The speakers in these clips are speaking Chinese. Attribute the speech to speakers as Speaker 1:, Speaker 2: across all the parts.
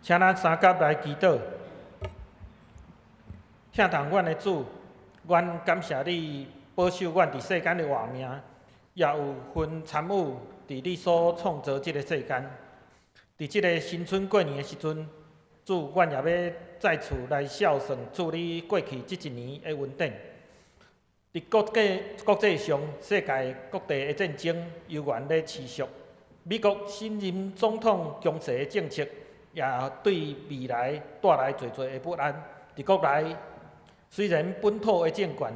Speaker 1: 请咱三甲来祈祷。听从阮的主，阮感谢你保守阮伫世间的活命，也有份参与伫你所创造即个世间。伫即个新春过年的时阵，主，阮也要再次来孝顺主你过去即一年的恩典。伫国际上，世界各地的战争犹原咧持续。美国新任总统强势的政策，也对未来带来侪侪的不安。伫国内，虽然本土的政权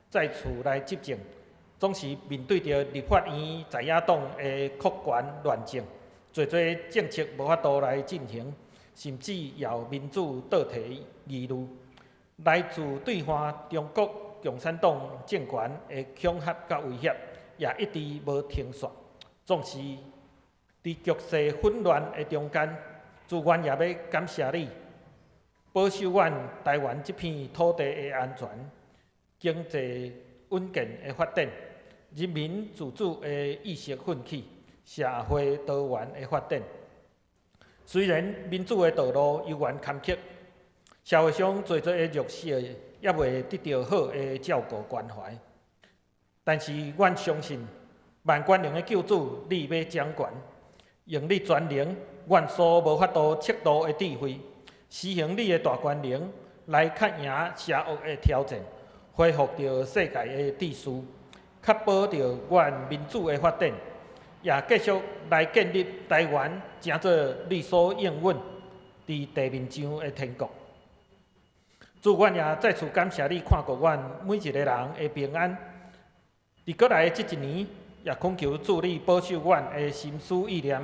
Speaker 1: 再次来执政，总是面对着立法院在野党的扩权乱政，侪侪政策无法度来进行，甚至也有民主倒退议论。来自对方中国共产党政权的恐吓甲威胁，也一直无停歇。总是伫局势混乱的中间，主，阮也要感谢你，保守阮台湾这片土地的安全、经济稳健的发展、人民自主的意识奋起、社会多元的发展。虽然民主的道路犹原坎坷，社会上侪侪的弱势也未得到好的照顾关怀，但是阮相信，万权能的救主，你要掌权，用你全能，阮所无法度测度的智慧，施行你的大权能，来克赢邪恶的挑战，恢复着世界的秩序，确保着阮民主的发展，也继续来建立台湾，成做你所应允伫地面上的天国。主，阮也再次感谢你看顾阮每一个人的平安。伫过来的这一年，也恳求主你保守阮的心思意念，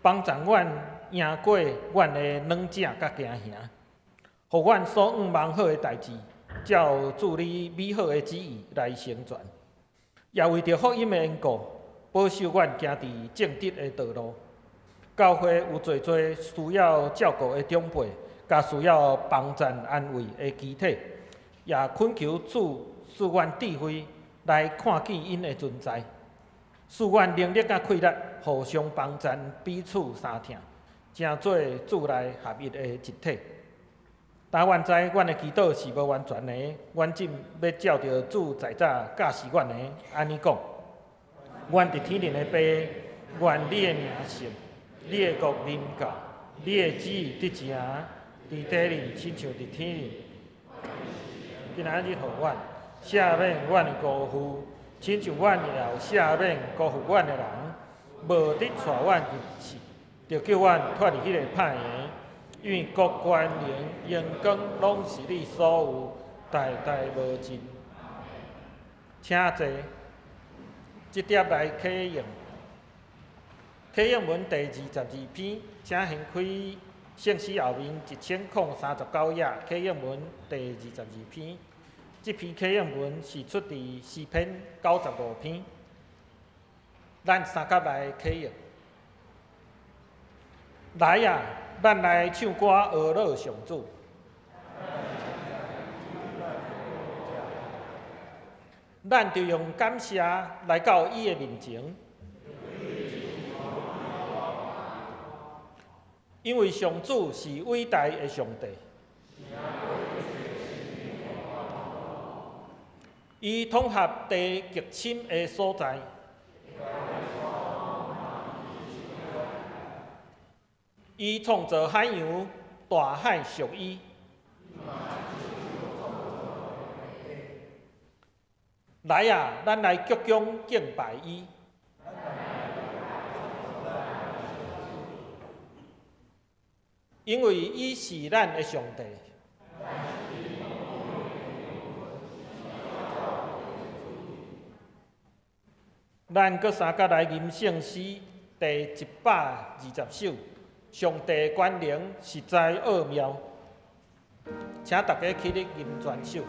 Speaker 1: 帮助阮赢过阮的软正甲惊吓，互阮所望好的代志，照主你美好的旨意来成全。也为着福音的缘故，保守阮行伫正直的道路。教会有侪侪需要照顾的长辈，甲需要帮赞安慰的肢体，也恳求主赐阮智慧来看见因的存在，赐阮能力甲气力，互相帮赞，彼此相听，成做主内合一的一体。但愿知阮的祈祷是无完全的，阮正要照着主在早教示阮的，安尼讲：阮伫天灵的爸，愿你的名圣，你的国临到，你的旨意得成，伫地里亲像伫天里。今仔日互阮赦免阮的辜负，亲像阮也有赦免辜负阮的人，无得带阮入去，就叫阮脱离迄个歹的。因为国权能、荣光拢是你所有，代代无尽。请坐，即碟来启用。启用文第22篇，请掀开圣诗后面1039页。启用文第22篇，这篇启用文是出自诗篇95篇。咱三甲来启用。来呀！咱来唱歌学乐上主，咱就用感谢来到伊的面前，因为上主是伟大的上帝，伊统合地极深的所在。伊创造海洋，大海属伊。来啊，咱来鞠躬敬拜伊。因为伊是咱的上帝。咱搁三甲来吟圣诗第120首。上帝权能实在奥妙，请大家起立吟全首。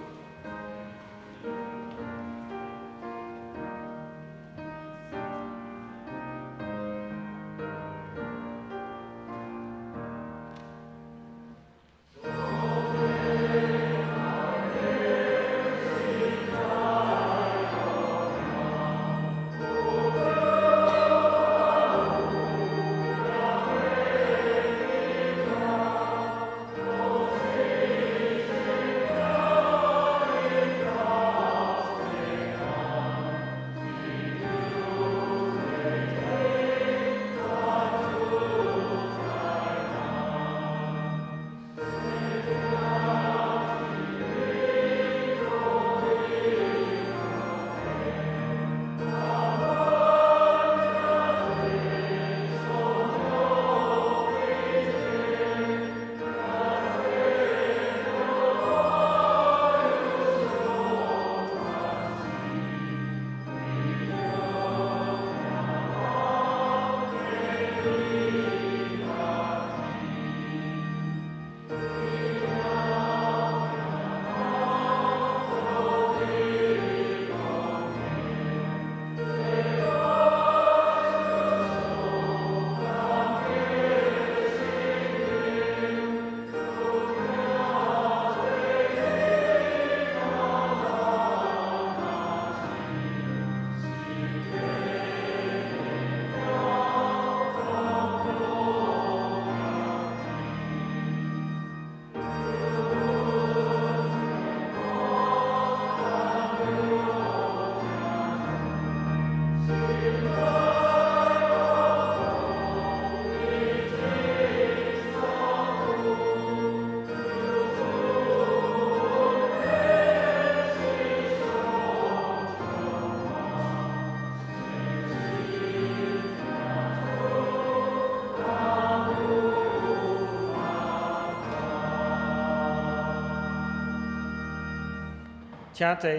Speaker 1: 请坐，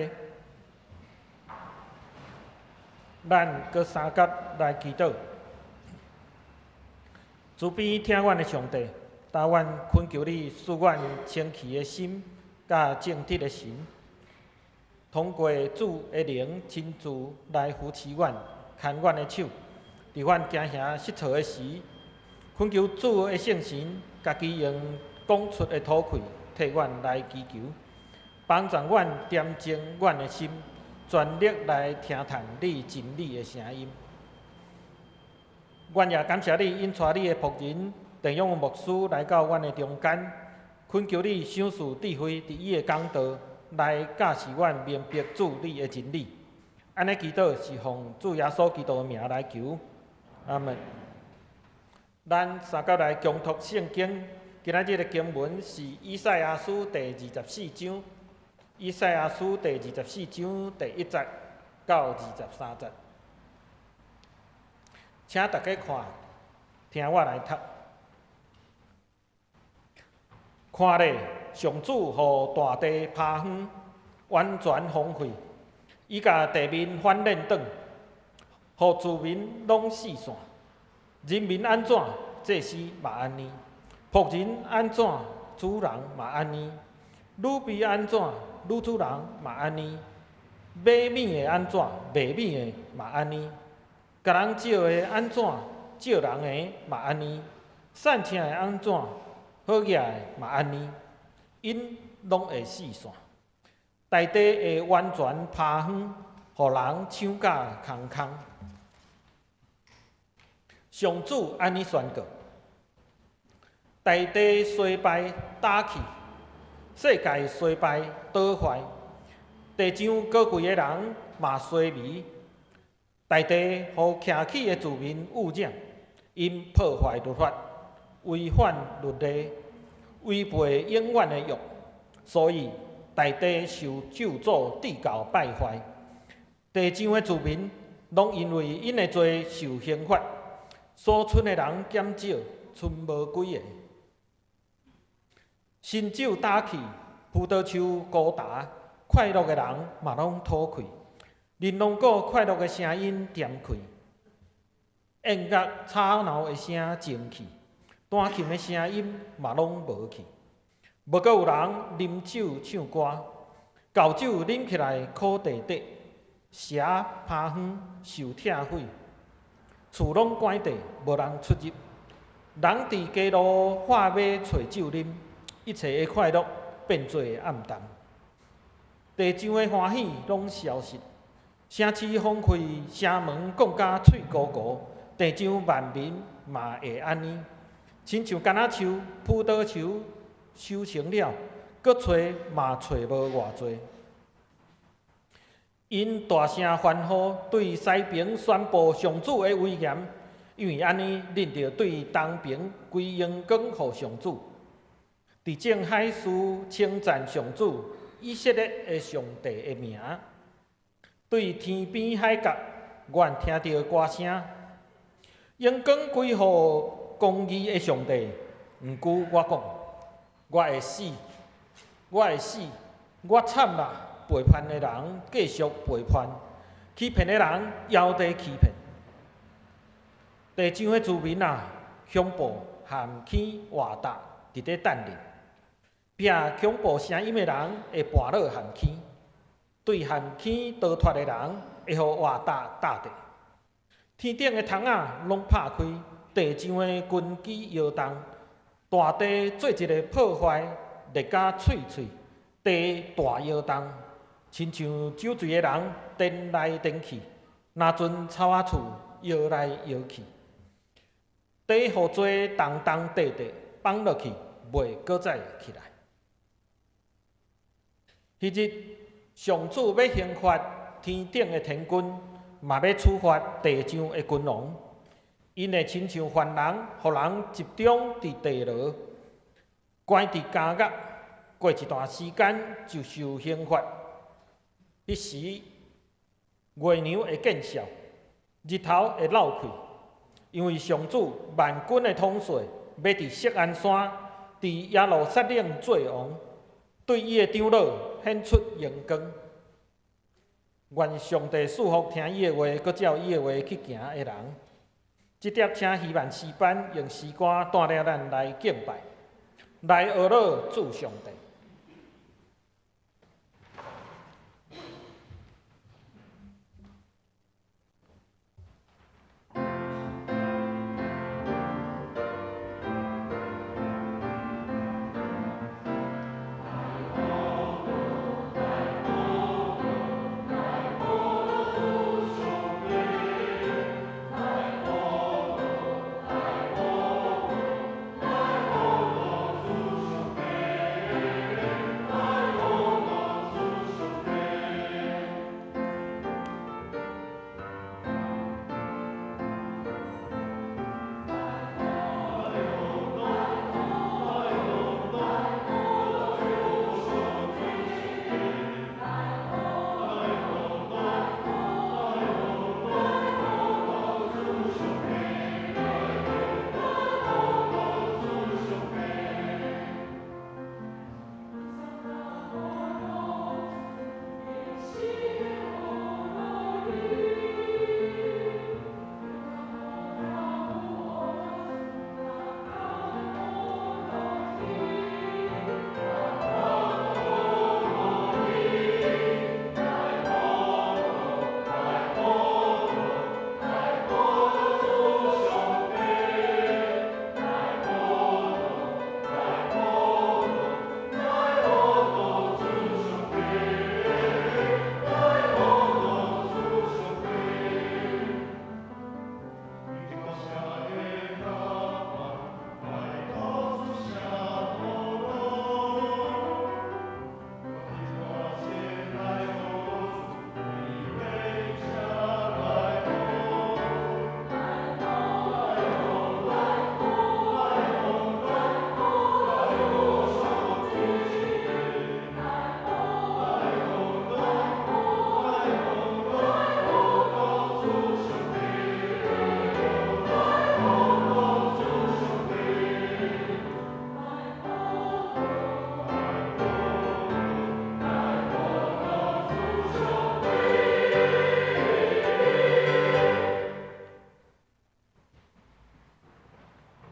Speaker 1: 咱搁三甲来祈祷。慈悲听阮的上帝，答阮恳求你赐阮清气的心，甲正直的心，通过主的灵亲自来扶持阮，牵阮的手，伫阮行邪失错的时，恳求主的圣神，家己用讲出的吐气替阮来祈求，帮助阮恬静阮的心，全力来听谈你真理的声音。阮也感谢你引带你的仆人陈勇牧师来到阮的中间，恳求你赏赐智慧，伫伊的讲道来教示阮明白主你的真理。安尼祈祷是奉主耶稣基督的名来求，阿门。咱三甲来共读圣经，今仔日的经文是以赛亚书第24章，以赛亚书第24章第1节到23节。请大家看，听我来读。看咧，上主互大地趴荒，完全荒废，伊甲地面翻练转，互子民拢四散。人民安怎，祭司嘛安尼；仆人安怎，主人嘛安尼；女婢安怎，女主人嘛安尼；买米的安怎，卖米的嘛安尼。甲人借的安怎，借人的嘛安尼；散请的安怎，好野的嘛安尼。因拢会四散，大地会完全趴荒，互人抢甲空空。上主安尼宣告：大地衰败打去，世界衰败倒坏，地上高贵的人嘛衰微。大地互徛起的子民污染，因破坏律法，违反律例，违背永远的约，所以大地受咒诅，至到败坏。地上的子民拢因为因的罪受刑罚，所剩的人减少，剩无几个。新酒打去，葡萄树高大，快乐的人嘛拢吐气。玲珑果快乐的声音恬气，宴乐吵闹的声静去，弹琴的声音嘛拢无去。无阁有人啉酒唱歌，旧酒啉起来苦地地，蛇趴荒受拆毁，厝拢关闭，无人出入。人伫街路化马找酒啉，一切的快乐变做暗淡，地上的欢喜拢消失。城市荒废，城门讲甲喙糊糊，地上万民嘛会安尼，亲像橄榄树、葡萄树收成了，搁找嘛找无偌济。因大声欢呼，对西边宣布上主的威严，因为安尼，恁着对东边归荣光互上主。伫正海市称赞上主以色列的上帝的名。对天边海角，愿听到歌声。荣光归乎公义的上帝。毋过我讲，我会死，我会死，我惨啦！背叛的人继续背叛，欺骗的人犹地欺骗。地上的子民啊，恐怖含起活达伫咧等你。听恐怖声音的人会跋落含起。对汉起逃脱的人，会互活达搭地。天顶的窗仔拢拍开，地上的根基摇动，大地做一个破坏，裂甲脆脆，地大摇动，亲像酒醉的人颠来颠去，若阵草仔厝摇来摇去，地互做动动地地放落去，袂搁再起来。迄日。上主要刑罚天顶的天军，嘛要处罚地上的君王。因会亲像犯人，互人集中伫地牢，关伫监狱，过一段时间就受刑罚。迄时，月亮会见效，日头会漏开，因为上主万军的统帅要伫锡安山，伫耶路撒冷做王。对伊的长老显出荣光，愿上帝祝福听伊的话，搁照伊的话去行的人。即碟请希望诗班用诗歌带领咱来敬拜，来学乐主上帝。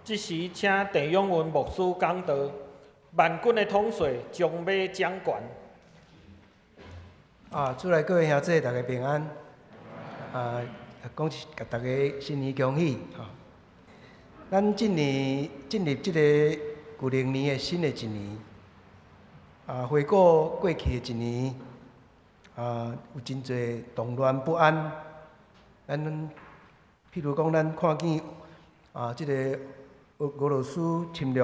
Speaker 1: 即时请郑永文牧师讲道，万军的统帅将要掌权。
Speaker 2: 主内各位兄弟，大家平安。讲甲大家新年恭喜吼！咱今年进入即个旧历年的新的一年，回顾过去的一年，有真侪动乱不安。咱譬如讲，咱看见即个俄罗斯侵略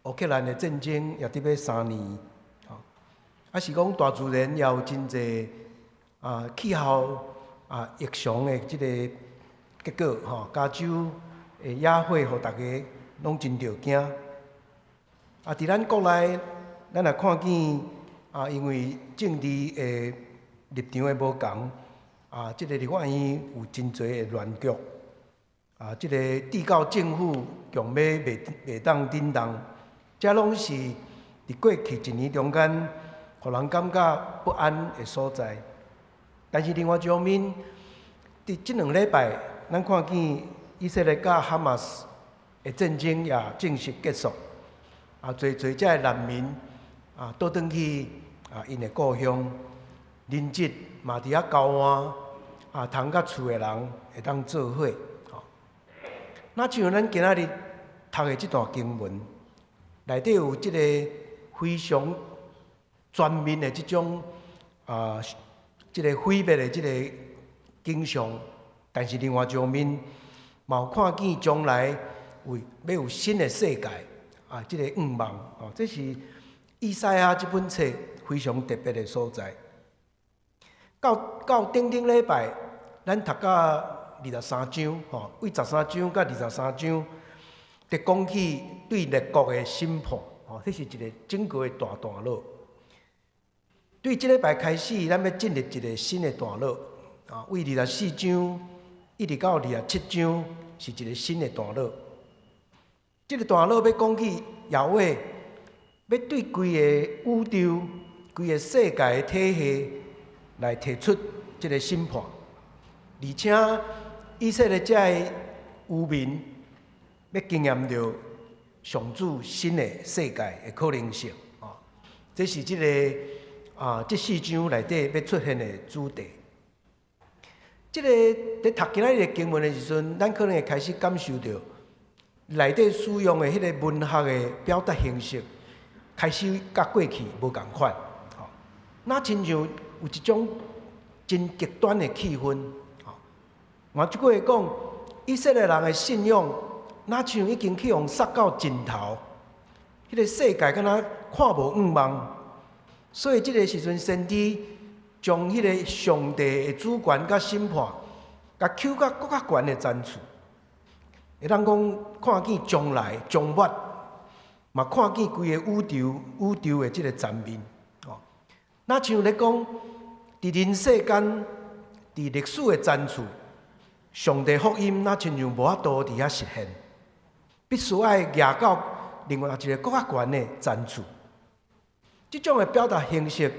Speaker 2: 乌克兰的战争也伫要3年，是讲大自然也有真侪气候异常的即个结果加州的野火，互大家拢真着惊。伫咱国内，咱也看见因为政治的立场的无同，即个立法院有真侪的乱局。即个地教政府强要袂当顶动，这拢是伫过去一年中间，互人感觉不安的所在。但是另外一方面，伫即2礼拜，咱看见以色列甲哈马斯的战争也正式结束。侪遮的难民倒转去因的故乡，人质嘛伫遐交换，通甲厝的人会当做伙。那像咱今仔日读的这段经文，内底有即个非常全面的这种即个毁灭的即个景象，但是另外一方面，嘛有看见将来要有新的世界即个愿望这是以赛亚这本册非常特别的所在。到顶礼拜，咱读到23章为13章到23章，伫讲起对列国的审判这是一个整个的大段落。对即礼拜开始，咱要进入一个新的段落为24章一直到27章是一个新的段落。这个段落要讲起耶和华要对规个宇宙、规个世界的体系来提出即个审判，而且以色列遮的渔民要经验到上主新的世界的可能性。这是即个这4章内底要出现的主题。即个伫读今仔日的经文的时阵，咱可能会开始感受到内底使用的迄个文学的表达形式，开始甲过去无共款。那亲像有一种真极端的气氛。换一句话讲，以色列人的信仰，那像已经去互杀到尽头。迄个世界敢若看无远望，所以即个时阵，先知将迄个上帝的主权甲审判，甲扣甲搁较悬的层次，会当讲看见将来将末，嘛看见规个宇宙的即个全面。那像咧讲，伫人世间，伫历史的层次，上帝福音那亲像无法度伫遐实现，必须爱举到另外一个搁较悬的层次。即种的表达形式，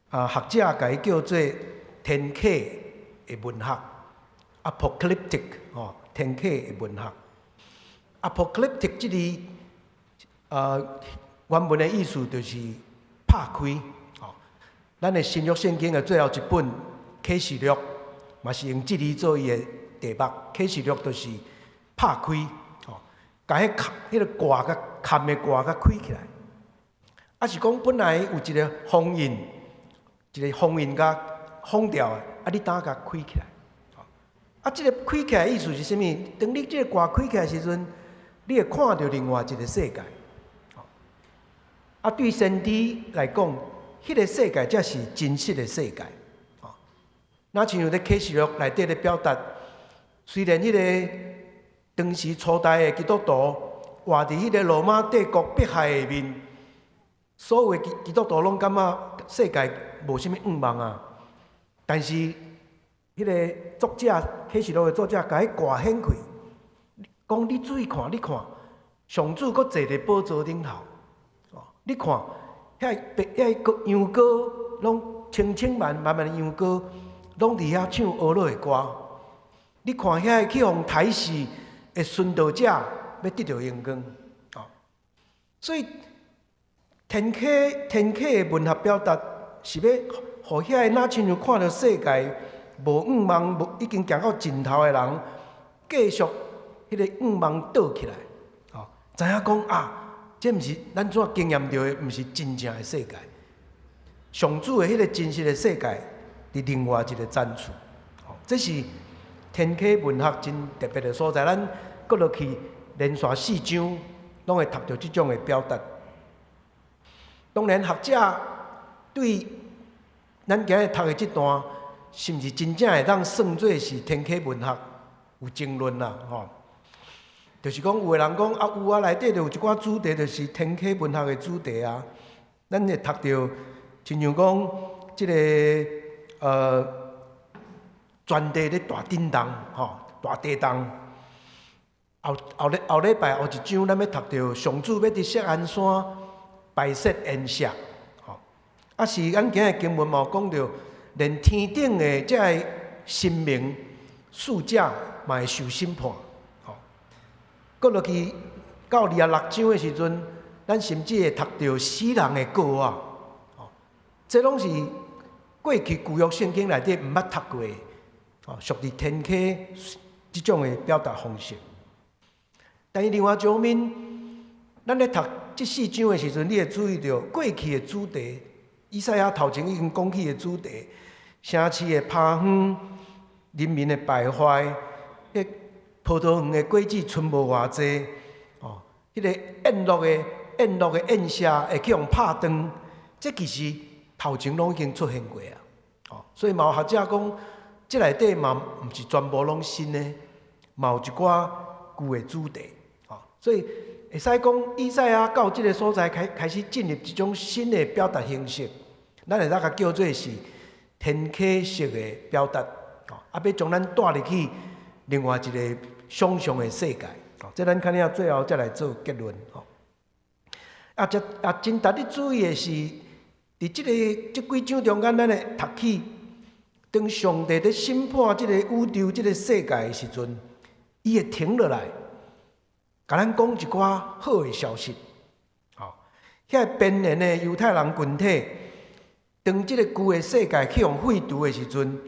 Speaker 2: 学者甲伊叫做天启的文学 （apocalyptic） 天启的文学。apocalyptic 即个原文的意思就是拍开。咱的新约圣经的最后一本启示录，嘛是用这字做伊的题目。启示录就是拍开，甲迄个挂甲坎的挂甲开起来。是讲本来有一个封印，甲封掉的，你等甲开起来。这个开起来的意思是啥物？当你这个挂开起来的时阵，你会看到另外一个世界。对先知来讲，迄个世界才是真实的世界。那像咧启示录内底咧表达，虽然迄个当时初代的基督徒活伫迄个罗马帝国迫害下面，所有的基督徒拢感觉世界无啥物远望但是迄个作者启示录的作者，甲迄挂掀开，讲你注意看，你看，上主阁坐伫宝座顶头，你看。遐个羊羔拢千万的羊羔，拢伫遐唱俄罗的歌。你看遐去互抬死的殉道者，要得到荣光。所以天启的文学表达是要互遐那亲像看到世界无远望、已经行到尽头的人，继续迄个远望倒起来。知影讲这毋是咱怎经验到的，毋是真正的世界。上主的迄个真实的世界，伫另外一个层次。这是天启文学真特别的所在。咱搁落去连续4章，拢会读到即种的表达。当然，学者对咱今日读的即段，是毋是真正会当算作是天启文学，有争论啦，就是讲，有个人讲有内底就有一寡主题，就是天启文学的主题啊。咱会读到，亲像讲，即个全地咧大震动，大地动。后礼拜后一章，咱要读到上主要伫锡安山摆设筵席，是咱今日经文嘛有讲到，连天顶的这个神明使者嘛会受审判。搁落去到26章的时阵，咱甚至会读到死人的告啊，这拢是过去旧约圣经内底毋捌读过的，属于天启即种的表达方式。但是另外一方面，咱咧读这4章的时阵，你会注意到过去的主题，以赛亚头前已经讲起的主题，城市的拍荒，人民的败坏，葡萄园的果子剩无偌济，迄个宴乐的宴舍会去用拍断，这其实头前拢已经出现过啊。所以嘛有学者讲，这内底嘛毋是全部拢新的，嘛有一寡旧的主题。所以会使讲，以赛亚到这个所在开始进入一种新的表达形式，咱会当甲叫做是天启式的表达，要将咱带入去另外一个想象的世界，这咱肯定最后再来做结论。真值得注意的是，伫即几章中间，咱会读起当上帝在审判即个宇宙、即个世界的时阵，伊会停落来，甲咱讲一寡好的消息。遐边缘的犹太人群体，当即个旧的世界去用废除的时阵，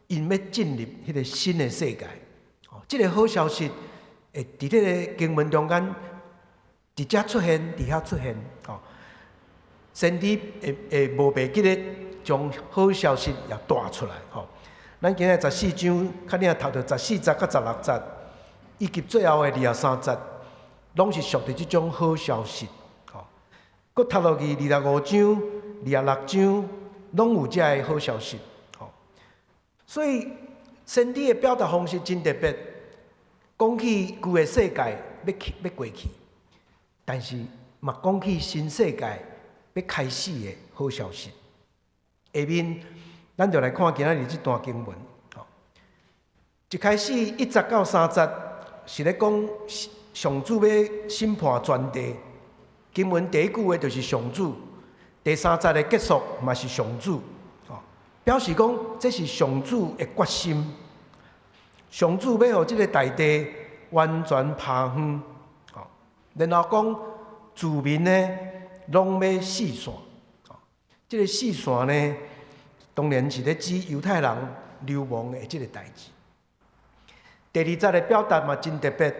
Speaker 2: 因要进入迄个新的世界。即个好消息会伫迄个经文中间直接出现，伫遐出现。先知会无白记咧，将好消息也带出来。咱今日14章，较领读到14节到16节，以及最后的23节，拢是属于即种好消息。搁读落去25章、26章，拢有遮个好消息。所以先知的表达方式真特别，讲起旧的世界要过去，但是嘛讲起新世界要开始的好消息。下面咱就来看今仔日这段经文。一开始1节到3节是咧讲上主要审判全地。经文第一句话就是上主，第3节的结束嘛是上主，表示讲这是上主的决心。上主要让这个大地完全趴远，然后讲子民呢拢要四散。这个四散呢，当然是咧指犹太人流亡的这个代志。第2节的表达嘛真特别，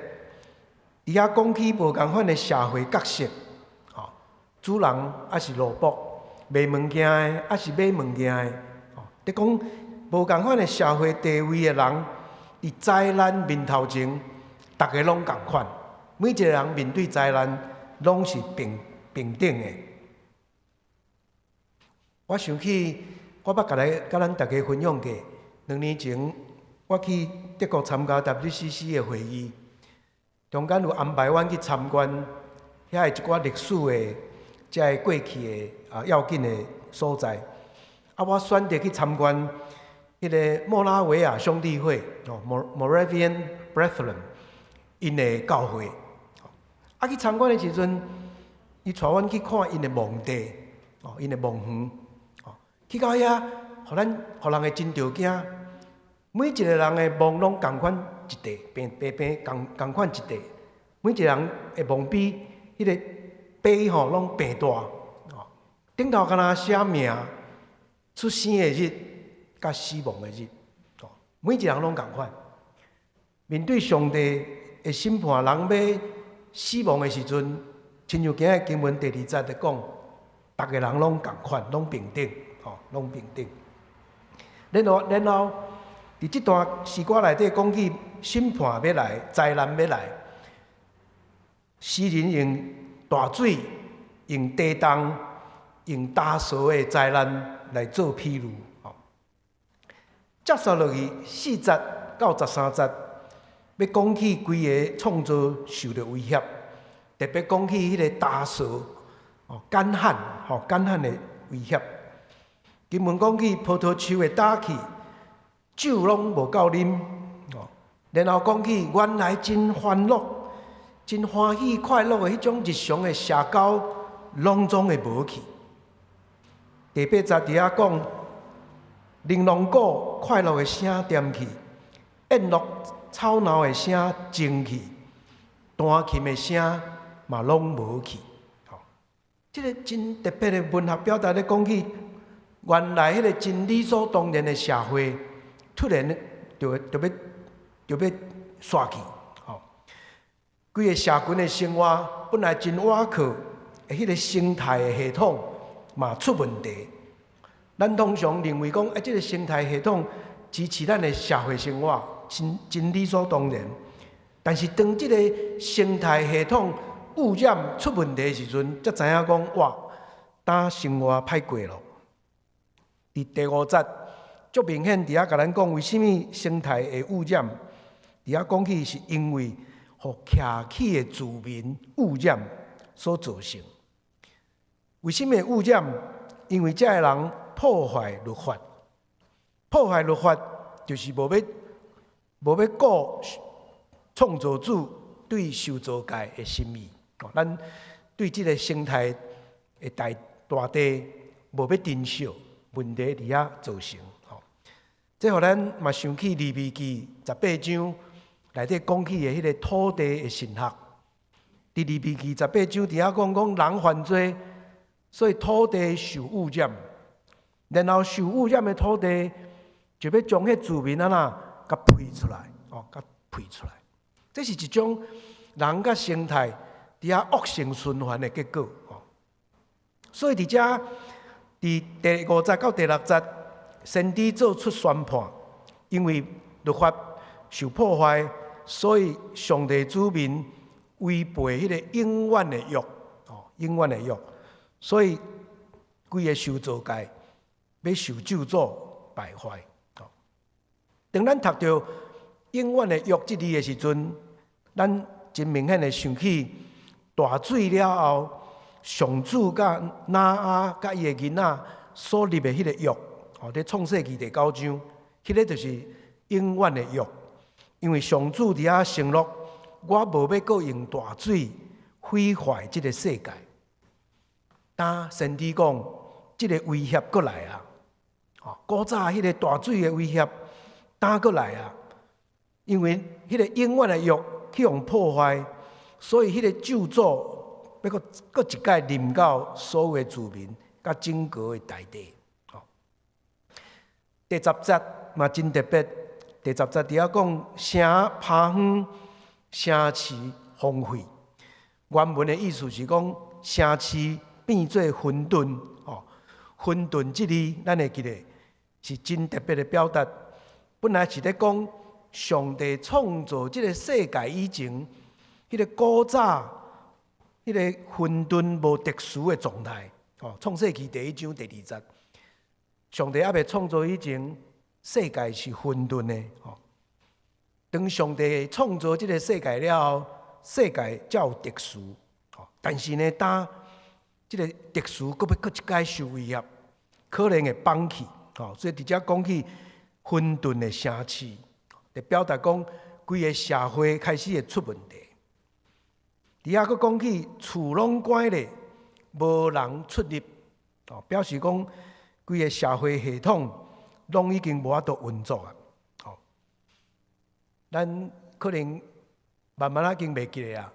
Speaker 2: 伫遐讲起无共款的社会角色。主人还是奴仆，卖物件的还是买物件的，你讲无共款的社会地位的人，伫灾难面头前，大家拢共款，每一个人面对灾难拢是平等的。我想起我捌甲咱大家分享过，2年前我去德国参加 WCC 的会议，中间有安排阮去参观遐的一寡历史的。遮个过去的要紧的所在，我选择去参观迄个莫拉维亚兄弟会（Moravian Brethren） 因的教会。去参观的时阵，伊带阮去看因的墓地，因的墓园。去到遐，互人会真着惊。每一个人的墓拢共款一地，平共款一地。每一个人的墓碑，迄个。碑拢平大，顶头敢若写名、出生的日、甲死亡的日，每一个人拢共款。面对上帝的审判，人要死亡的时阵，亲像今日经文第2节在讲，逐个人拢共款，拢平等，拢平等。然后，伫这段诗歌内底讲起审判要来，灾难要来，诗人用大水、用地动、用大潮的灾难来做譬喻。接续落去4节到13节，要讲起规个创造受到威胁，特别讲起迄个大潮、干旱、干旱的威胁。经文讲起葡萄树会打去，酒拢无够啉，然后讲起原来真欢乐。真欢喜快乐的迄种日常的社交，拢总会无去。第8节伫遐讲，玲珑鼓快乐的声点去，宴乐吵闹的声静去，弹琴的声嘛拢无去。这个真特别的文学表达咧，讲起原来迄个真理所当然的社会，突然就要煞去。规个社群的生活本来真瓦靠，迄个生态的系统嘛出问题。咱通常认为讲，这个生态系统支持咱的社会生活，真理所当然。但是当这个生态系统污染出问题的时阵，才知影讲哇，咱生活歹过咯。伫第5节，足明显伫遐甲咱讲，为什么生态会污染？伫遐讲起是因为。互徛起的住民污染所造成。为什么会污染？因为这个人破坏律法，破坏律法就是无要顾创造主对受造界的心意。咱对这个生态的大地无要珍惜，问题伫遐造成。这互咱嘛想起利未记18章内底讲起的迄个土地的神学。伫利未记18章底下讲人犯罪，所以土地受污染，然后受污染的土地就要将迄罪民甲批出来，甲批出来。这是一种人甲生态底下恶性循环的结果。所以伫遮伫第5节到第6节，先知做出宣判，因为律法受破坏，所以上帝子民违背迄个永远的约，永远的约，所以规个受造界要受咒诅败坏。当咱读到永远的约这字的时阵，咱真明显的想起大水了后，上主甲拿阿甲伊的囡仔所立的迄个约，伫创世纪第9章，迄个就是永远的约。因为上主伫遐承诺，我无要搁用大水毁坏这个世界。但先知讲，这个威胁搁来啊！古早迄个大水的威胁，打搁来啊！因为迄个永远的约去互破坏，所以迄个咒诅要搁一概临到所有的子民，甲整个的大地。第10节嘛真特别，第10节伫遐讲城趴荒，城市荒废。原文的意思是讲城市变做混沌，混沌这字咱会记得是真特别的表达。本来是咧讲上帝创造这个世界以前，迄个古早，迄个混沌无特殊的状态。创世纪第1章第2节，上帝还未创造以前，世界是混沌的。当上帝创造这个世界了后，世界才有特殊。但是呢，当这个特殊搁一解受威胁，可能会放弃。所以伫遮讲起混沌的城市，就表达讲规个社会开始会出问题。伫遐佫讲起厝拢关咧，无人出入，表示讲规个社会系统拢已经无法度运作啊。咱可能慢慢已经袂记咧啊，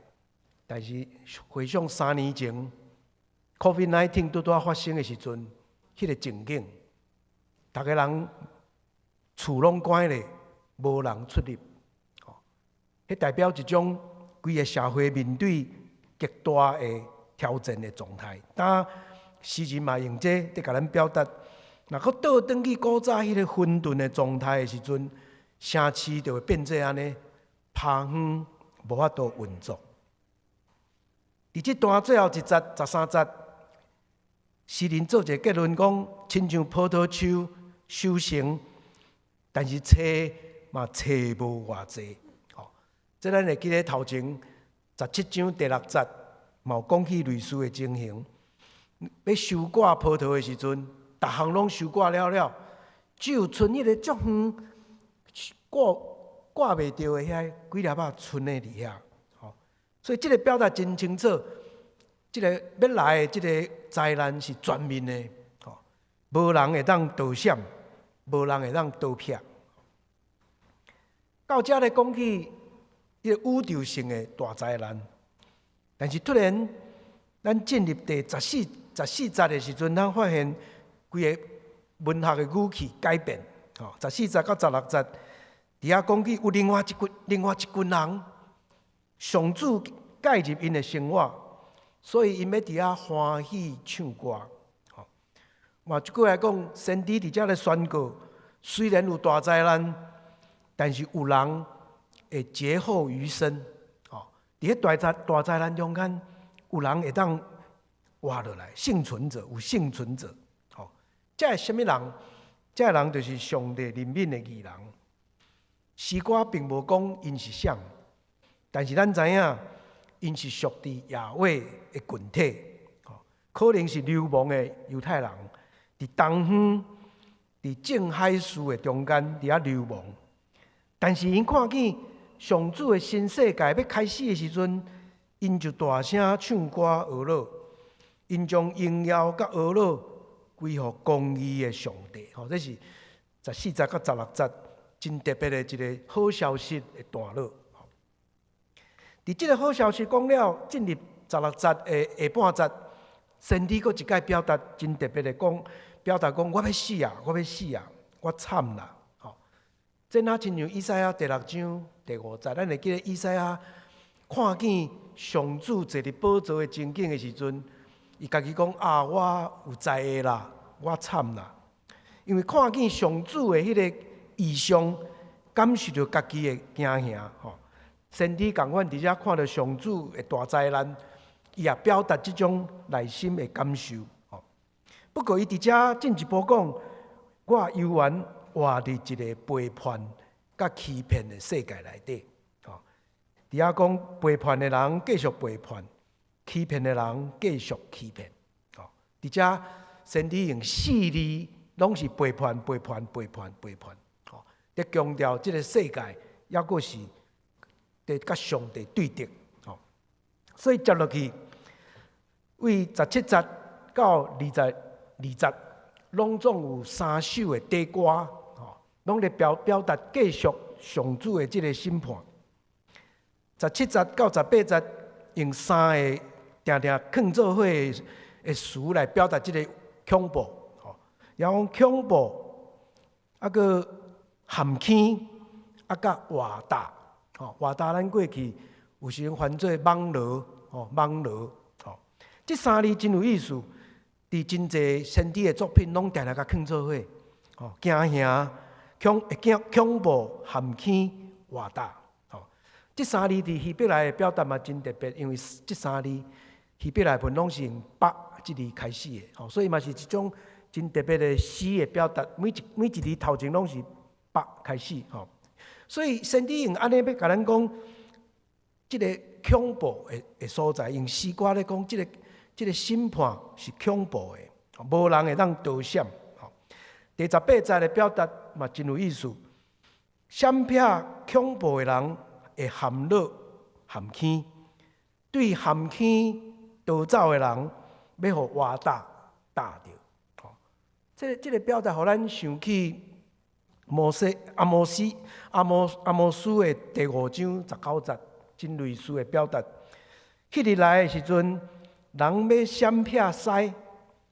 Speaker 2: 但是回想3年前 COVID-19 拄发生的时阵，迄个情景，逐个人厝拢关咧，无人出入，迄代表一种规个社会面对极大的挑战的状态。当诗人嘛用这伫甲咱表达，若佫倒转去古早迄个混沌的状态的时阵，城市就会变做安尼，趴荒，无法度运作。伫这段最后一节13节，诗人做一个结论讲，亲像葡萄树收成，但是册嘛册无偌济。这咱会记得头前17章第6节，嘛有讲起类似的情形。要收割葡萄的时阵，逐项拢收割了，只有剩迄个足远挂袂着的遐几粒仔剩咧伫遐。所以这个表达真清楚，这个要来的这个灾难是全面的，无人会当躲闪，无人会当躲避。到这咧讲起一个宇宙性的大灾难，但是突然咱进入第14节的时阵，咱发现规个文学的语气改变。14节到16节，伫遐讲起有另外一群人，上主介入因的生活，所以因要伫遐欢喜唱歌。嘛，一句来讲，先知伫遮咧宣告，虽然有大灾难，但是有人会劫后余生。伫迄大灾难中间，有人会当活落来，幸存者有幸存者。这是什么人？这人就是上帝怜悯的义人。诗歌并无讲因是啥，但是咱知影，因是属于耶和华的群体。可能是流亡的犹太人，伫东方、伫正海市的中间伫遐流亡。但是因看见上主的新世界要开始的时阵，因就大声唱歌俄乐，因将荣耀甲俄乐归予公义的上帝。这是14节到16节，真特别的一个好消息的段落。伫即个好消息讲了，进入16节的下半节，先知佫一概表达真特别的讲，表达讲我要死啊，我要死啊，我惨啦！这哪亲像以赛亚第6章第5节，咱会记得以赛亚看见上主坐伫宝座的情景的时阵，伊家己讲啊，我有知的啦，我惨啦！因为看见上主的迄个异象，感受到家己的惊吓。先知共阮伫遮看到上主的大灾难，伊也表达即种内心的感受。不过伊伫遮进一步讲，我犹原活伫一个背叛甲欺骗的世界内底。伫遐讲背叛的人继续背叛，欺骗的人继续欺骗。伫遮先知用4字，拢是背叛、背叛、背叛、背叛。伫强调即个世界，抑佫是伫甲上帝对敌。所以接落去，为17节到22节，拢总有3首的短歌，拢咧表达继续上主的即个审判。17节到18节用3个定定放做伙的词来表达即个恐怖，也讲恐怖，佫含轻，甲活大。活大咱过去有时翻做网罗，网罗。即3字真有意思，伫真侪先知的作品拢定定甲放做伙。惊吓、恐怖、含轻、活大。即3字伫希伯来的表达嘛真特别，因为即3字希伯来文拢是用“八”即字开始的，所以嘛是一种真特别的诗的表达。每一字头前拢是“八”开始，所以先知用安尼要甲咱讲，即个恐怖的所在，用诗歌咧讲，即个审判是恐怖的，无人会当躲闪。第18节的表达嘛真有意思，闪避恐怖的人会含乐含轻，对含轻逃走的人，要互活大打着。这个表达，互咱想起阿摩斯的第5章19节，真类似的表达。迄日来的时阵，人要闪避屎，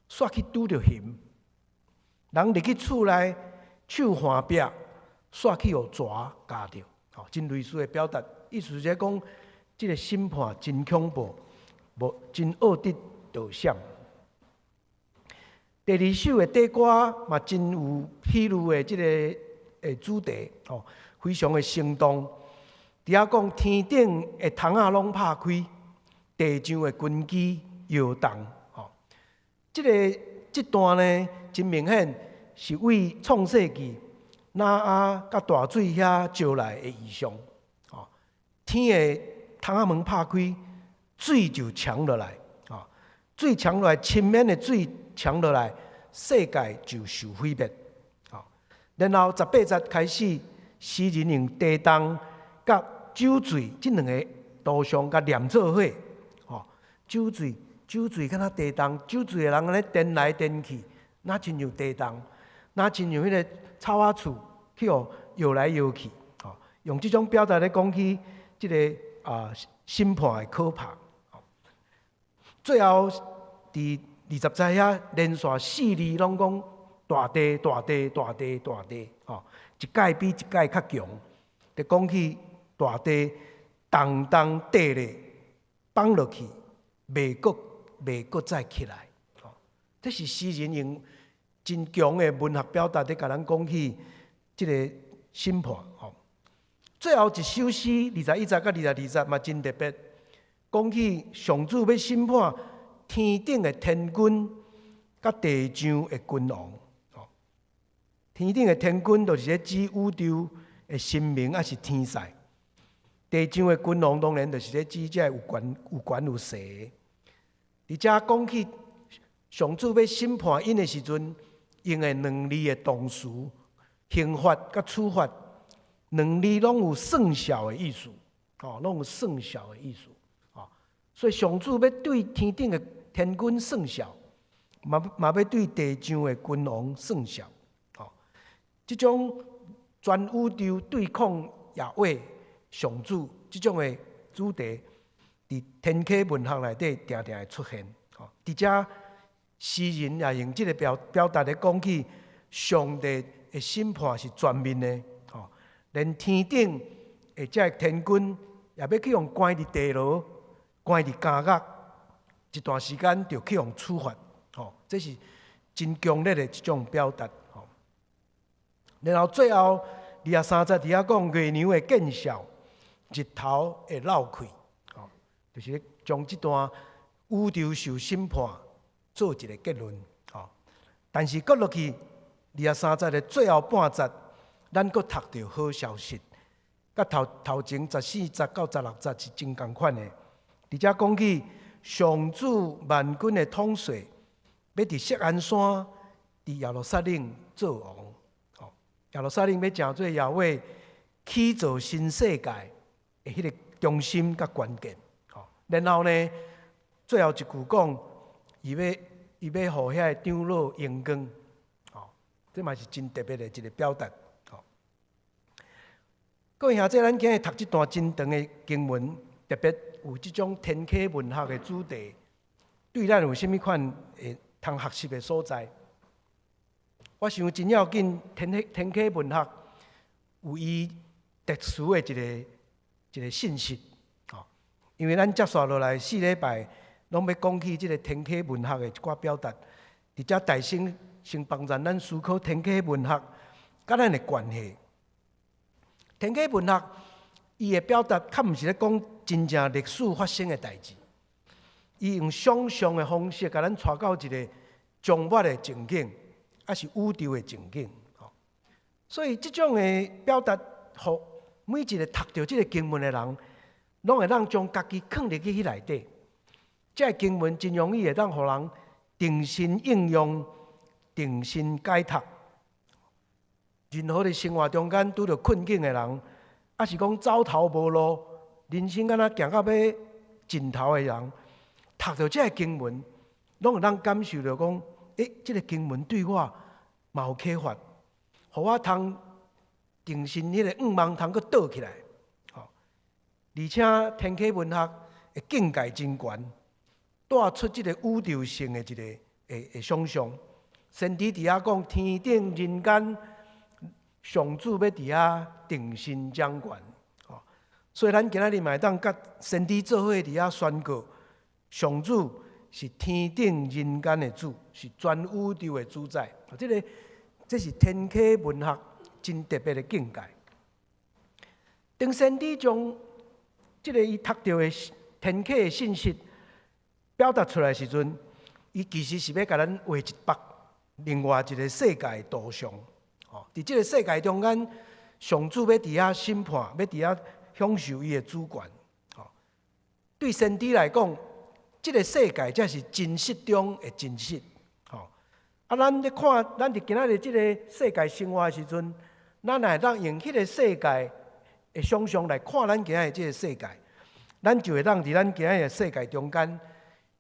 Speaker 2: 煞去拄着熊；人入去厝内，手环壁，煞去互蛇夹着。真类似的表达，意思是讲，这个审判真恐怖，无真恶得躲闪。第2首的短歌嘛，真有披露的这个主题，非常的生动。伫遐讲天顶的窗仔拢拍开，地上的根基摇动。这段呢，真明显是为创世纪那阿甲大水遐招来的异象。天的窗仔门拍开，水就强落来。水强落来，深免的水强落来，世界就受毁灭。然后18节开始，诗人用地动甲酒水这2个图像甲连做伙。酒水敢若地动，酒水的人安尼颠来颠去，哪亲像地动，哪亲像迄个草仔厝去摇来摇去。用这种表达来讲起这个审判的可怕。最后伫20节遐连续4字拢讲大地，大地，大地，大地，一届比一届较强。就讲起大地动动地咧放落去，袂阁再起来。这是诗人用真强的文学表达，咧甲咱讲起这个审判。最后一首诗21节到22节嘛真特别，讲起上主要审判天顶的天君，甲地上的君王。天顶的天君就是咧指宇宙的神明，还是天使；地上的君王当然就是咧指这有权有势的。伫遮讲起上主要审判因的时阵，用的2字的动词，刑罚甲处罚，2字拢有算数的意思，拢有算数的意思。所以上主要对天顶的天君算数，嘛要对地上的君王算数。即种全宇宙对抗耶和华上主即种的主题，伫天启文学内底常常会出现。伫遮诗人也用即个表达咧讲起上帝的审判是全面的，连天顶的遮天军也要去用关伫地牢、关伫监狱，一段时间就去用处罚。这是真强烈的一种表达。然后最后23节伫遐讲月亮会见效，日头会漏开，就是将这段宇宙受审判做一个结论。但是搁落去23节的最后半节，咱搁读到好消息，甲头前14节到16节是真共款的。伫遮讲起上主万军的统帅，要伫锡安山、伫耶路撒冷做王。耶路撒冷要成做耶和华起造新世界的迄个中心甲关键。然后呢，最后一句讲，伊要互遐个长老荣光。这嘛是真特别的一个表达。各位兄弟，咱今日读这段真长的经文，特别有这种天启文学的主题，对咱有甚物款会通学习的所在？我想真要紧，天启文学有伊特殊的一个信息，因为咱接续落来4礼拜，拢要讲起这个天启文学的一寡表达，伫遮大先帮助咱思考天启文学甲咱的关系。天启文学伊的表达，较毋是咧讲真正历史发生的代志，伊用想象的方式，甲咱带到一个将末的情景。还是宇宙的情景，所以这种的表达，互每一个读到这个经文的人，拢会当将家己放入去迄内底。这个经文真容易会当互人定心应用、定心解读。任何的生活中间拄到困境的人，还是讲走投无路、人生敢若行到要尽头的人，读到这个经文，拢会当感受到讲。这个经文对我嘛有启发，互我通定心迄个梦通搁倒起来。而且天启文学的境界真悬，带出这个宇宙性的一个想象。先知伫遐讲天顶人间，上主要伫遐定心掌权。所以咱今仔日嘛会当甲先知做伙伫遐宣告，上主。是天顶人间的主，是全宇宙的主宰。这是天启文学真特别的境界。当先知将这个伊读到的天启的信息表达出来的时阵，伊其实是要甲咱画一幅另外一个世界的图像。伫这个世界中间，上主要伫遐审判，要伫遐享受伊的主权。对先知来讲，这个世界才是真实中的真实，咱咧看，咱伫今仔日这个世界生活的时阵，咱会当用迄个世界的想象来看咱今仔日这个世界，咱就会当伫咱今仔日世界中间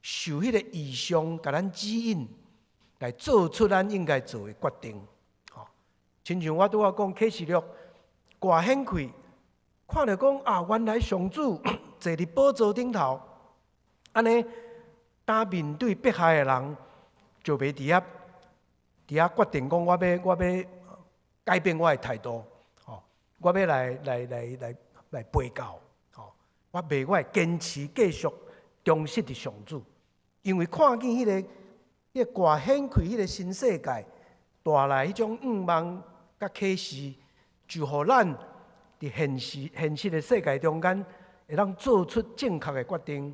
Speaker 2: 受迄个意象，甲咱指引，来做出咱应该做的决定。亲像我拄仔讲启示录，挂掀开，看到讲原来上主坐伫宝座顶头。安尼，当面对迫害的人，就袂伫遐决定讲，我要改变我的态度，我要来背教，我会坚持继续忠实的上主，因为看见迄个挂掀开迄个新世界，带来迄种梦甲启示，就互咱伫现实的世界中间，会当做出正确的决定。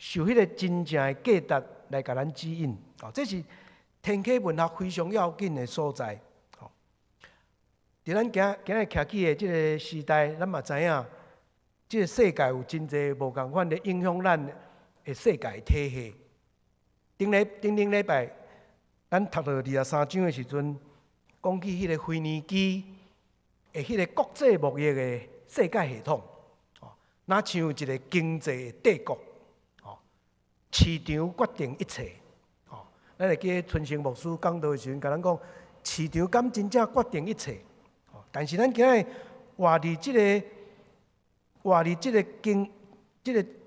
Speaker 2: 受迄个真正的价值来甲咱指引，这是天启文学非常要紧的所在。伫咱今日徛起的这个时代，咱嘛知影，这个世界有真侪无共款的影响咱的世界体系。顶礼拜，咱读到23章的时阵，讲起迄个腓尼基的迄个国际贸易的世界系统，哪像一个经济帝国。市场决定一切，咱会记春生牧师讲道的时阵，甲咱讲，市场敢真正决定一切。但是咱今日活伫即个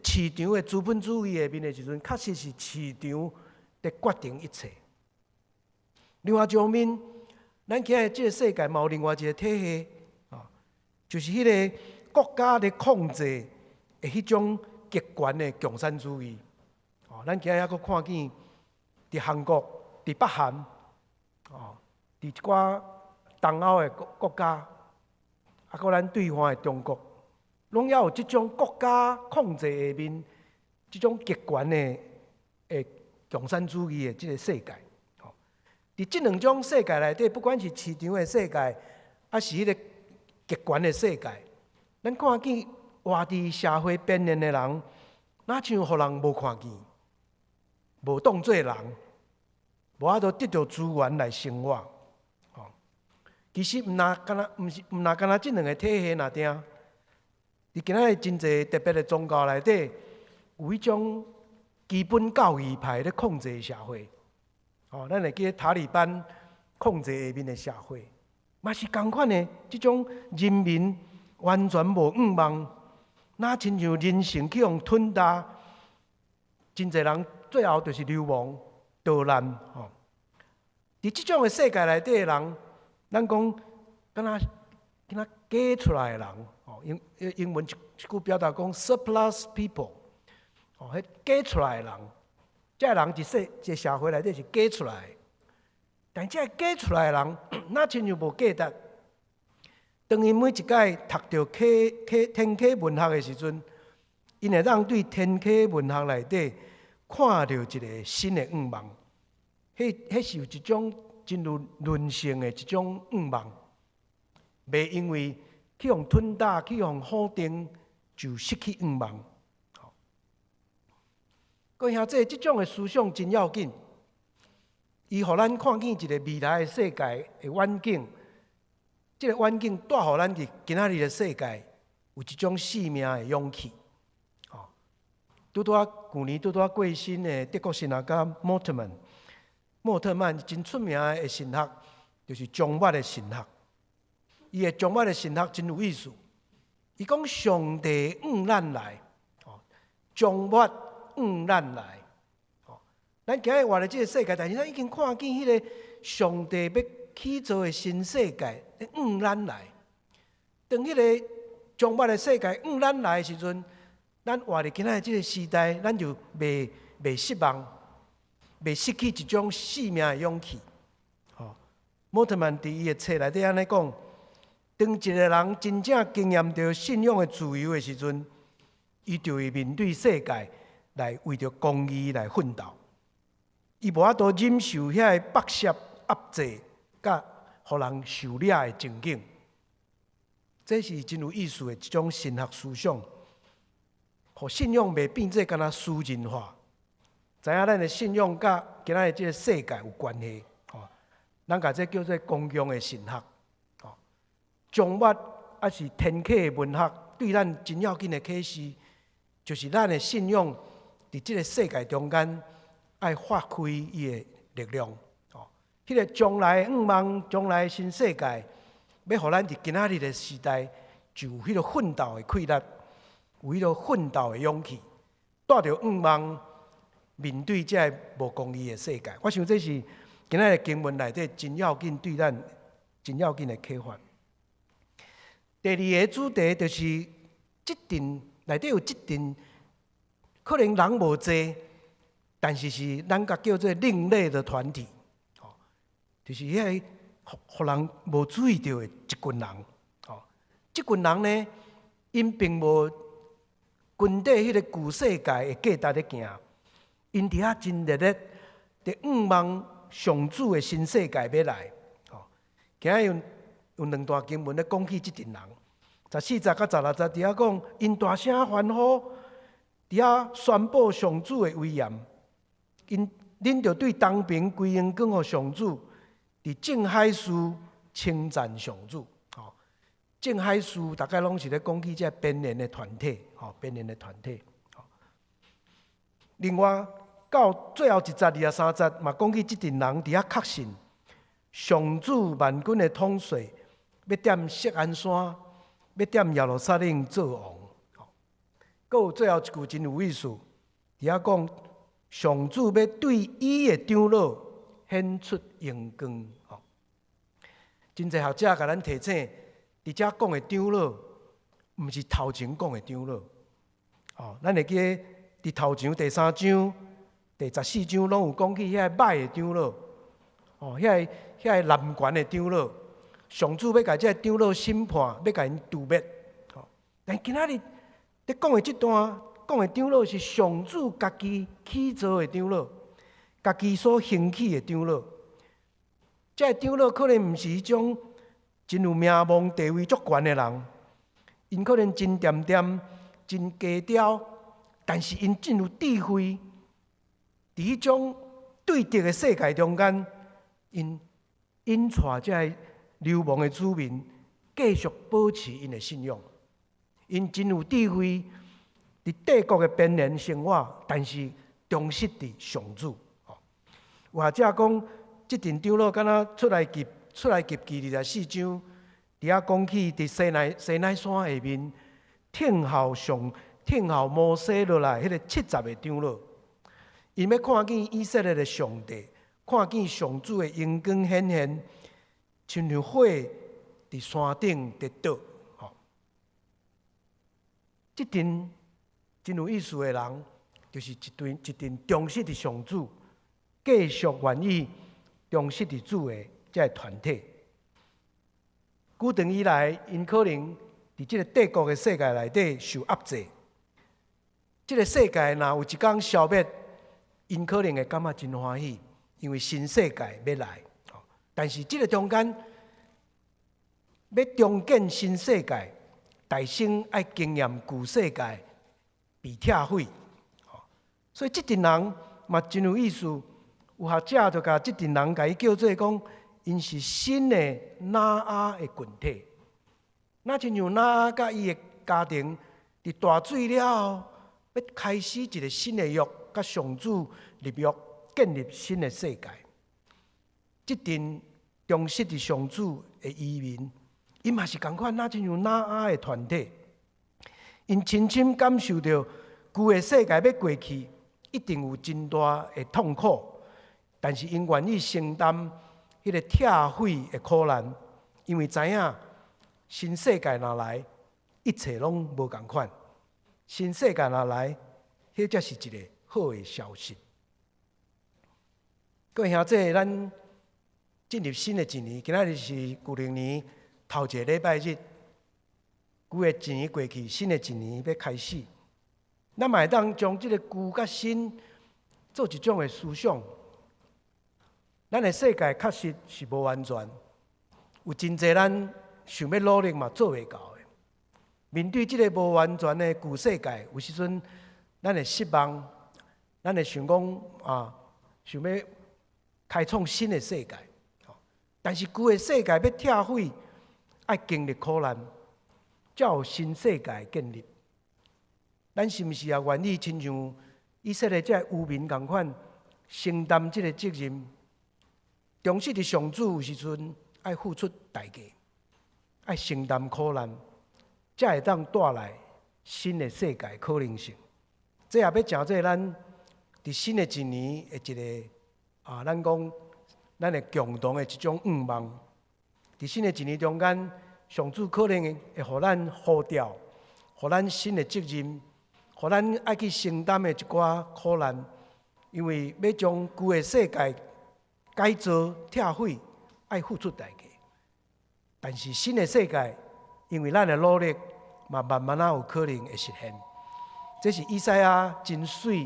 Speaker 2: 市场的资本主义下面的时阵，确实是市场在决定一切。另外一方面，咱今日即个世界嘛有另外一个体系，就是迄个国家咧控制的迄种极权的共产主义。咱今日还佫看见，伫韩国、伫北韩，伫一寡东欧的国家，佫咱对方的中国，拢要有即种国家控制下面，即种极权的共产主义的即个世界。伫即两种世界内底，不管是市场的世界，还是迄个极权的世界，咱看见活伫社会边缘的人，哪像互人无看见，无当作人，无法度得到资源来生活。其实毋若干那即两个体系若定，伫今仔日真侪特别的宗教内底，有迄种基本教义派咧控制社会。咱会记塔利班控制下面的社会，嘛是同款的，即种人民完全无愿望，哪亲像人性去互吞踏，真侪人最后就是流亡逃难。伫即种的世界内底的人，咱讲敢若假出来的人，英文一句表达讲 surplus people， 迄假出来的人。这人一个社会内底是假出来的，但这假出来的人，哪亲像无价值？当因每一届读到天启文学的时阵，因会当对天启文学内底看到一个新的愿望。迄是有一种真有人性的一种愿望，袂因为去互吞踏、去互否定，就失去愿望。各位兄弟，即种的思想真要紧，伊互咱看见一个未来的世界的远景。即个远景带互咱伫今仔日的世界有一种生命的勇气。拄去年过身的德国神学家莫特曼真出名的神学，就是终末的神学。伊的终末的神学真有意思。伊讲上帝愿咱来，终末。咱来，咱今日活在这个世界，但是咱已经看见迄个上帝要起造的新世界，咱来。当迄个将末的世界咱来的时阵，咱活在今仔这个时代，咱就袂失望，袂失去一种生命的勇气。莫特曼伫伊的册内底安尼讲：，当一个人真正经验到信仰的自由的时阵，伊就会面对世界。来为着公义来奋斗，伊无法度忍受遐个剥削、压制，甲互人受掠的情景。这是真有意思的一种神学思想，互信仰袂变做敢若私人化。知影咱的信仰甲今仔日这个世界有关系，咱甲这叫做公共的神学。终末还是天启的文学，对咱真要紧的启示，就是咱的信仰。伫即个世界中间，爱发挥伊的力量。迄个将来愿望，将来新世界，要互咱伫今仔日的时代，就有迄个奋斗的气力，有迄个奋斗的勇气，带着愿望面对这无公义的世界。我想这是今仔日经文内底真要紧对咱真要紧的启发。第二个主题就是即阵内底有即阵。可能人无济，但是是咱甲叫做另类的团体，就是迄个互人无注意到的一群人。即群人呢，因并无军队迄个旧世界的价值咧行，因伫遐真热烈，伫愿望上主的新世界要来。今仔有两段经文咧讲起即群人，14节甲16节伫遐讲，因大声欢呼。伫遐宣布上主的威严，恁就对东平归荣光互上主，伫正海市称赞上主。正海市大概拢是咧讲起这边缘的团体，边缘的团体。另外到最后一节23节嘛，讲起即群人伫遐确信，上主万军的统帅要踮锡安山，要踮耶路撒冷做王。阁有最后一句真有意思，伫遐讲上主要对伊的长老显出荣光。真侪学者甲咱提醒，伫遮讲的长老，毋是头前讲的长老。咱会记伫头前第3章、第14章拢有讲起遐歹的长老，遐男权的长老，上主要甲这长老审判，要甲因诛灭。但今仔日伫讲的这段，讲的长老是上主家己起造的长老，家己所兴起的长老。这长老可能毋是迄种真有名望、地位足悬的人，因可能真恬恬、真低调，但是因真有智慧。伫迄种对敌的世界中间，因引带这流亡的子民，继续保持因的信仰。因真有智慧，伫帝国的边缘生活，但是忠实伫上主。有学者讲，即阵长老敢若出来记24章，伫遐讲起伫西奈山下面，听候摩西落来迄个70个长老，因要看见以色列的上帝，看见上主的荣光显现，亲像火伫山顶跌倒。即阵真有意思的人，就是一阵忠实的上主，继续愿意忠实的主的这个团体。久长以来，因可能伫这个帝国的世界内底受压制。这个世界若有一天消灭，因可能会感觉真欢喜，因为新世界要来。但是这个中间，要重建新世界，大生爱经验旧世界被拆毁。所以这群人嘛真有意思，有学者就甲这群人甲伊叫做讲，因是新的拿阿的群体。那亲像拿阿甲伊的家庭伫大水了后，要开始一个新的约，甲上主立约，建立新的世界。这群忠实的上主的移民，因嘛是同款，那亲像拿阿的团体，因深深感受到旧的世界要过去，一定有真大的痛苦，但是因愿意承担迄个拆毁的苦难，因为知影新世界若来，一切拢无同款。新世界若来，迄才是一个好的消息。各位兄弟，咱进入新的一年，今仔日是旧历年头一个礼拜日，旧的一年过去，新的一年要开始。咱嘛会当将这个旧甲新做一种的思想。咱的世界确实是无完全，有真侪咱想要努力嘛做袂到的。面对这个无完全的旧世界，有时阵咱会失望，咱会想讲想要开创新的世界。但是旧的世界要拆毁，要经历苦难，才有新世界建立。咱是毋是也愿意亲像以色列这渔民同款，承担这个责任？忠实的上主有时阵爱付出代价，爱承担苦难，才会当带来新的世界可能性。这也要诚做咱伫新的一年的一个咱讲咱的共同的一种愿望。伫新的一年中间，上主可能会互咱呼召，互咱新的责任，互咱爱去承担的一寡苦难，因为要将旧的世界改造拆毁，爱付出代价。但是新的世界，因为咱的努力，嘛慢慢有可能会实现。这是以赛亚真水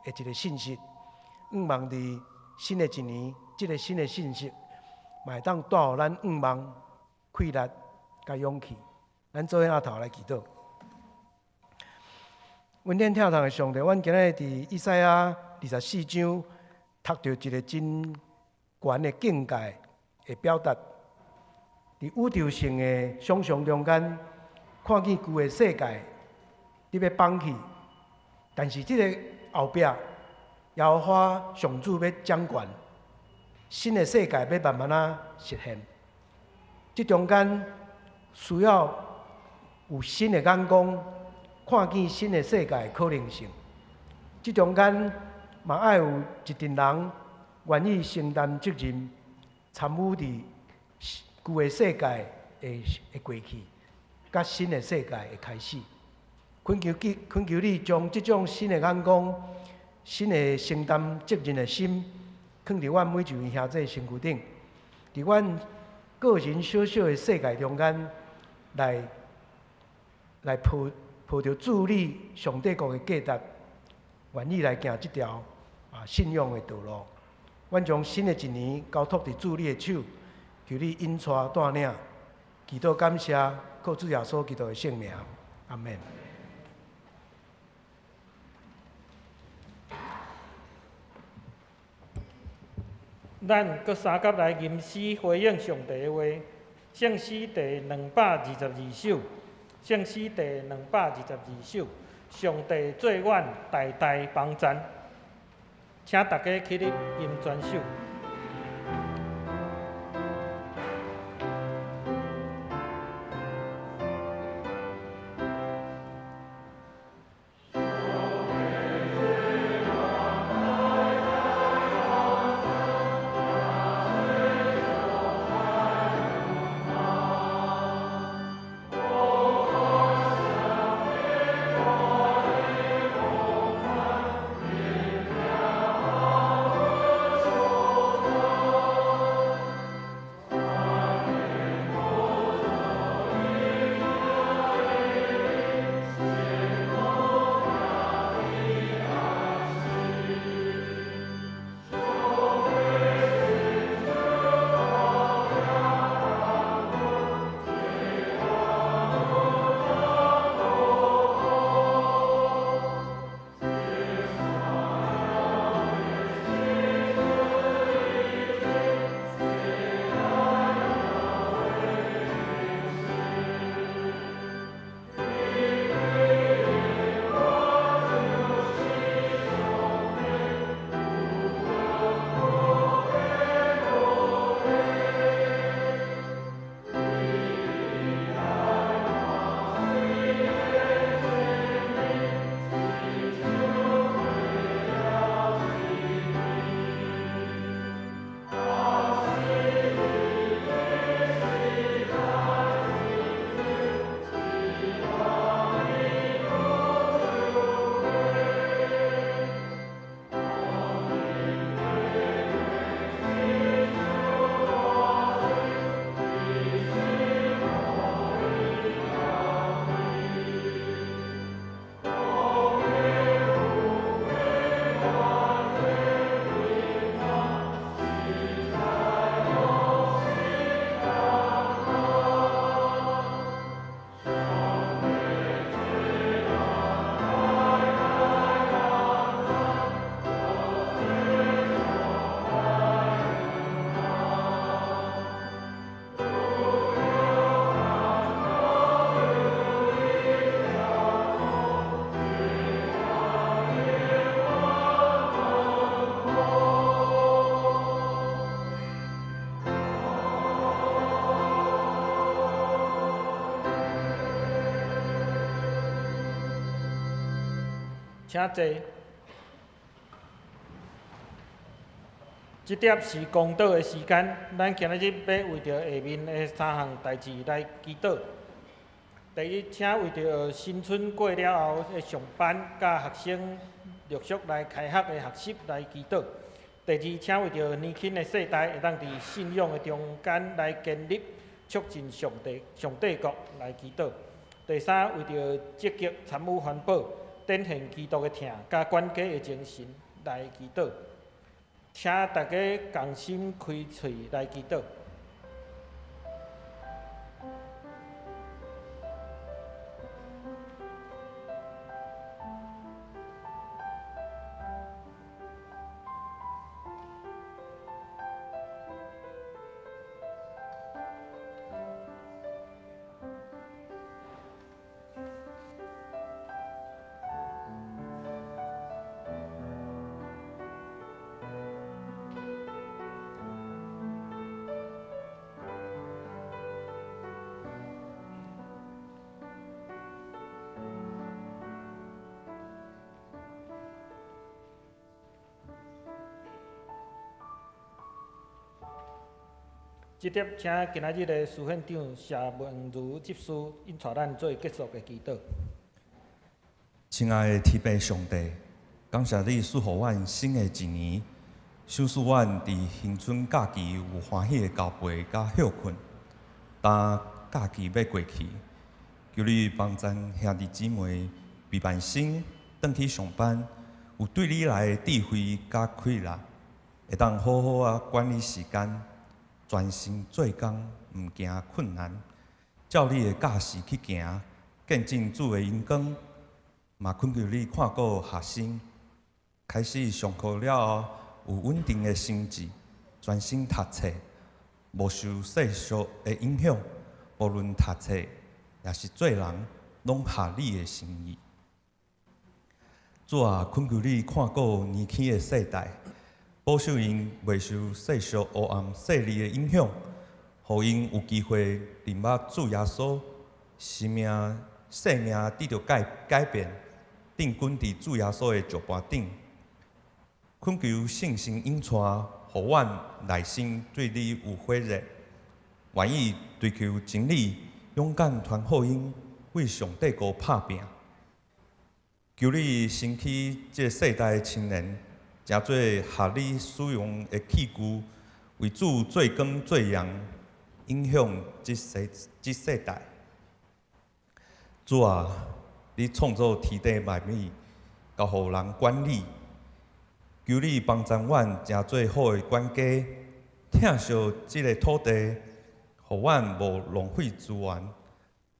Speaker 2: 的一个信息。愿望伫新的一年，这个新的信息，嘛会当带予咱愿望、气力、甲勇气。咱做下头来祈祷。温天跳堂的上帝，阮今日伫以赛亚24章，读到一个真悬的境界的表达，伫宇宙性的想象中间，看见旧的世界你要放弃，但是这个后壁，耶和华上主要掌权，新的世界要慢慢啊实现。这中间需要有新的眼光，看见新的世界的可能性。这中间嘛爱有一群人愿意承担责任，参与伫旧的世界的过去，甲新的世界的开始。恳求你将这种新的眼光、新的承担责任的心，放伫阮每一位兄弟身躯顶，伫阮个人小小的世界中间，来抱着主你上帝国的价值，愿意来行这条信仰的道路。阮将新的一年交托伫主你的手，求你引带带领，祈祷感谢，靠主耶稣基督的圣名，阿门。
Speaker 1: 咱搁三甲来吟诗回应上帝的话，圣诗第222首，圣诗第222首，上帝做阮代代帮赞，请大家起立吟全首。请坐。这点是公道的时间，咱今日要为着下面的3项代志来祈祷。第一，请为着新春过了后的上班甲学生陆续来开学的学习来祈祷。第二，请为着年轻的世代会当伫信仰的中间来建立，促进上帝国来祈祷。第三，为着积极参与环保，展现基督的疼甲管家的精神来祈祷。请大家共心开喙来祈祷。即点，请今仔日的司院长谢文如执事引带咱做结束的祈祷。
Speaker 3: 亲爱的天父上帝，感谢你赐予阮新的一年，赏赐阮伫新春假期有欢喜的交陪甲休困。当假期要过去，求你帮咱兄弟姊妹平安心，转去上班，有对你来的智慧甲开力，会当好好啊管理时间，专心做工，毋惊困难，照你的教示去行，见证主的荣光。嘛，恳求你看顾学生，开始上课了后有稳定的成绩，专心读册，无受世俗的影响。无论读册也是做人，拢合你的心意。主啊，恳求你看顾年轻的世代，保守因袂受世俗黑暗势力的影响，互因有机会认捌主耶稣，生命得到改变。定滚伫主耶稣的石盘顶，恳求圣神引带，互阮内心对你有火热，愿意追求真理，勇敢传福音，为上帝国拍拼。求你兴起这个世代的青年，诚做合你使用的器具，为主做光做阳，影响这世代。主啊！你创造天地万物，交互人管理。求你帮助阮，诚做好的管家，疼惜即个土地，互阮无浪费资源，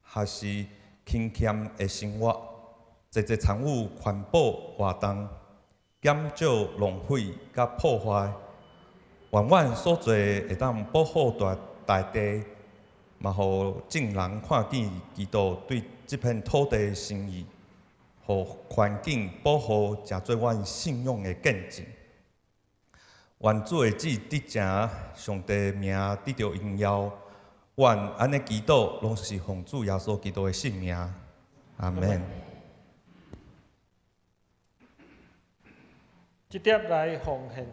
Speaker 3: 还是轻俭的生活，节节参与环保活动，减少浪费甲破坏。愿阮所做会当保护大地，嘛，互众人看见基督对这片土地的心意，互环境保护，诚做阮信仰的见证。愿主的旨得成，上帝的名得到荣耀。愿安尼祈祷，拢是奉主耶稣基督的圣名。阿门。
Speaker 1: 即点来奉献。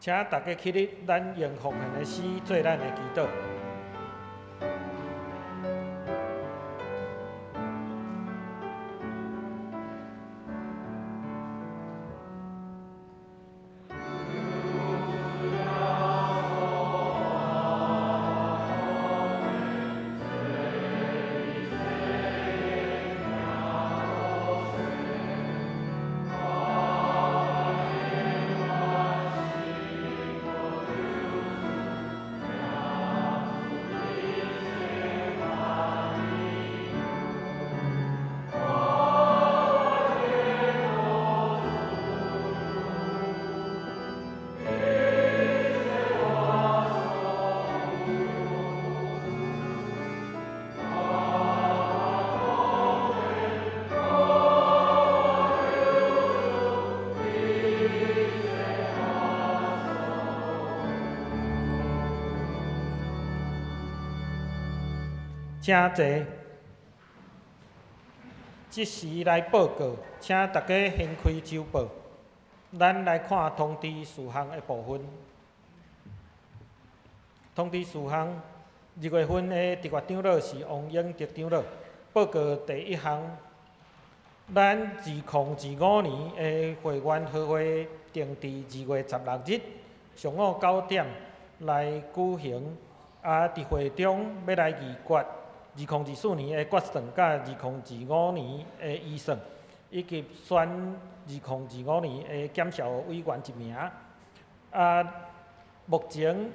Speaker 1: 请大家起立，咱用奉献的诗做咱的祈祷。请坐。即时来报告，请大家掀开周报，咱来看通知事项的部分。通知事项，2月份的特约长老是王英德长老。报告第一项，咱2025年的会员合会定伫2月16日上午9点来举行，伫会中要来议决2024年的决算甲2025年的预算，以及选2025年的检校委员1名。目前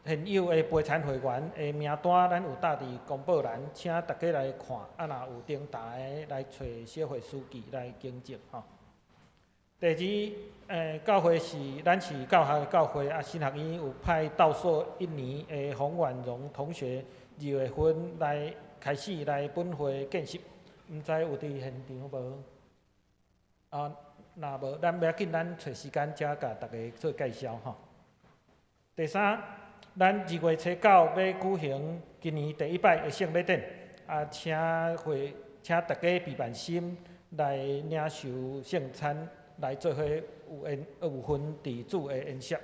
Speaker 1: 现有的陪产会员的名单，咱有搭伫公报栏，请大家来看。若有登台的，来找小会书记来更正吼。第二，教会咱是教学的教会，新学院有派倒数1年的洪婉容同学，2月份来开始来本会见习，毋知有伫现场无？若无，咱不要紧，咱找时间才甲大家做介绍吼。第三，咱2月初9要举行今年第1摆的圣礼典，请大家备满心来领受圣餐，来做伙有份伫主的宴席吼。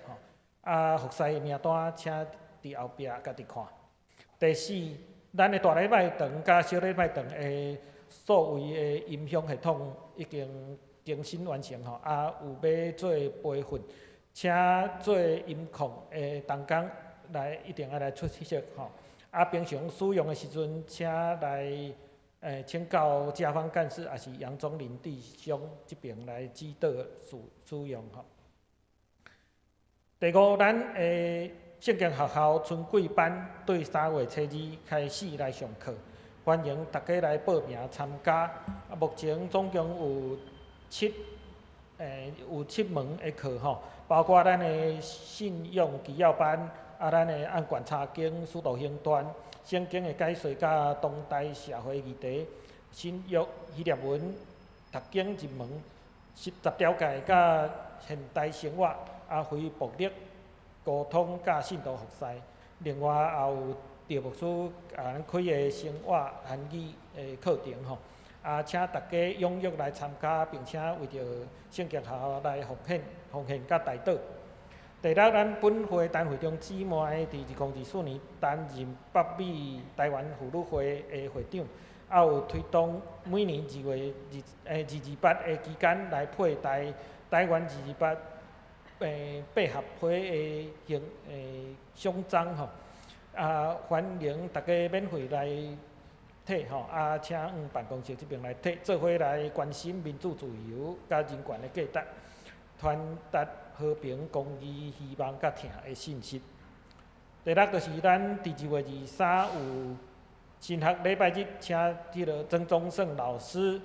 Speaker 1: 服侍的名单请伫后壁家己看。第四，咱的大礼拜堂甲小礼拜堂的所谓的音响系统已经更新完成吼，有要做培训，请做音控的同工来一定要来出席吼。平常使用的时阵，请来请教家方干事，也是杨宗林弟兄这边来指导使用吼。第五，咱圣经学校春季班对3月初2开始来上课，欢迎大家来报名参加。目前总共有7门的课吼，包括咱的信用纪要班，咱的按管查经、使徒行传、圣经的解说甲当代社会议题、新约希腊文读经入门、10条戒甲现代生活、非暴力沟通甲信徒服侍。另外也有赵牧师咱开的生活韩语的课程吼。请大家踊跃来参加，并且为着圣经学校来奉献甲代祷。第六，咱本会单会中姊妹伫2024年担任北美台湾妇女会的会长，有推动每年2月228的期间来配台湾228百合花的胸章吼。欢迎大家免费来摕吼，请办公室这边来摕，做伙来关心民主自由甲人权的价值，传达和平、公义、希望甲疼的信息。第六，就是咱伫2月23有新学礼拜日，请这个曾宗胜老师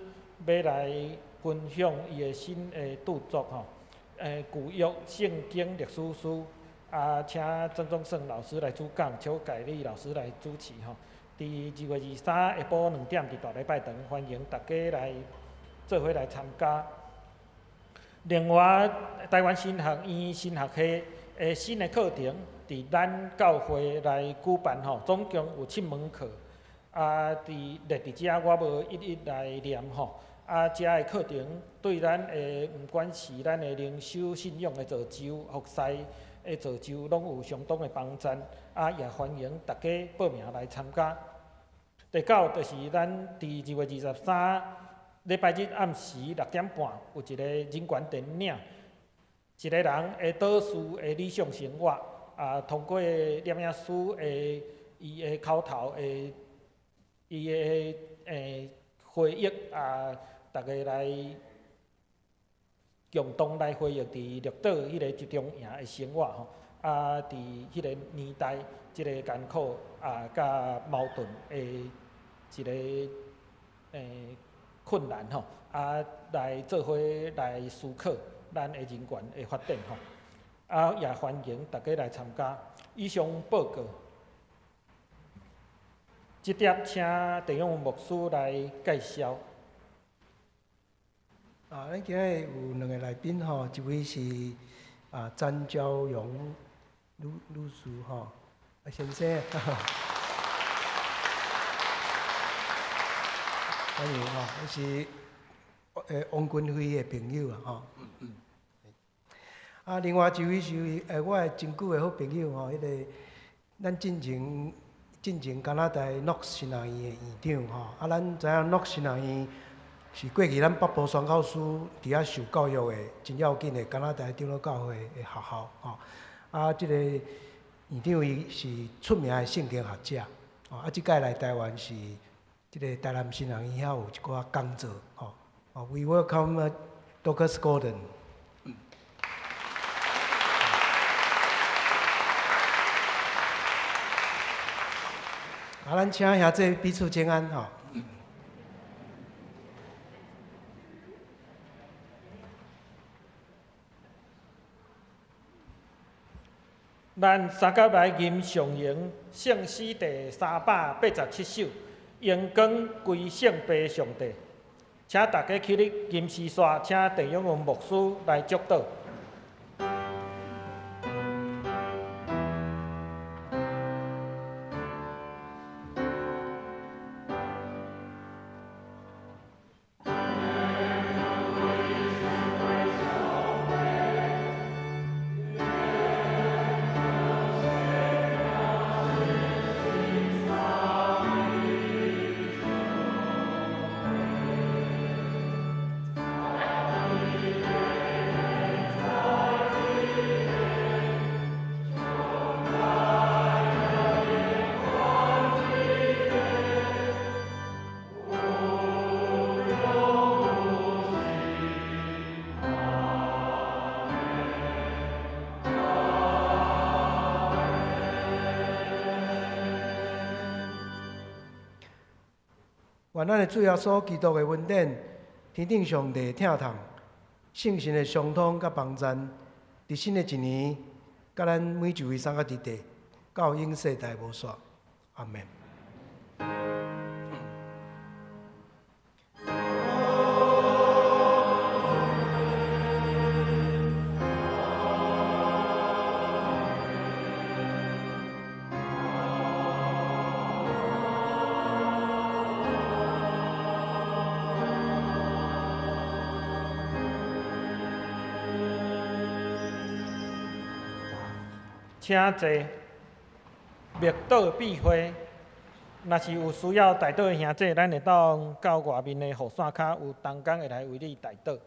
Speaker 1: 要来分享伊的新的著作吼，旧约圣经历史书，请曾宗胜老师来主讲，邱凯丽老师来主持吼。伫2月23下晡2点，伫大礼拜堂，欢迎大家来做伙来参加。另外，台湾新学院新学系的新的课程，伫咱教会来举办吼，总共有7门课。列伫遮，我无一一来念吼。遮的课程对咱毋管是咱的灵修信仰的造就、服侍的造就，拢有相当的帮助。也欢迎大家报名来参加。第九，就是咱伫2月23礼拜日暗时6点半，有一个人权电影，一个人的导师的理想生活，通过摄影师的伊的口头的伊的回忆大家来共同来回忆伫绿岛迄个集中营的生活吼。伫迄个年代，即个艰苦甲矛盾的一个困难吼，来做伙来思考咱的人权的发展吼。也欢迎大家来参加。以上报告，这点请陈永牧师来介绍。
Speaker 2: 咱今日有2个来宾吼，一位是詹昭荣律师吼，先生。欢迎吼，那是王君辉的朋友啊吼。啊，另外一位是我的真久的好朋友吼，迄个咱进前加拿大诺新南院的院长吼。啊，咱知影诺新南院是过去咱北部宣教师伫遐受教育的真要紧的加拿大长老教会的学校吼。啊，即个院长伊是出名的圣经学者，吼。啊，即届来台湾是即个台南新南院遐有一寡讲座吼。We welcome Douglas Gordon。啊，咱请兄弟彼此请安吼。
Speaker 1: 咱三甲来吟上迎圣诗第387首，荣光归圣父上帝。请大家起立吟诗线，请陈永文牧师来祝祷。愿咱的主耶稣基督的恩典、天顶上帝疼痛、圣神的相通甲帮助，伫新的一年，甲咱每一位三个弟弟，到永世代无煞。阿门。请坐，默祷闭会。若是有需要代祷的兄弟，咱会当到外面的雨伞骹有同工会来为你代祷。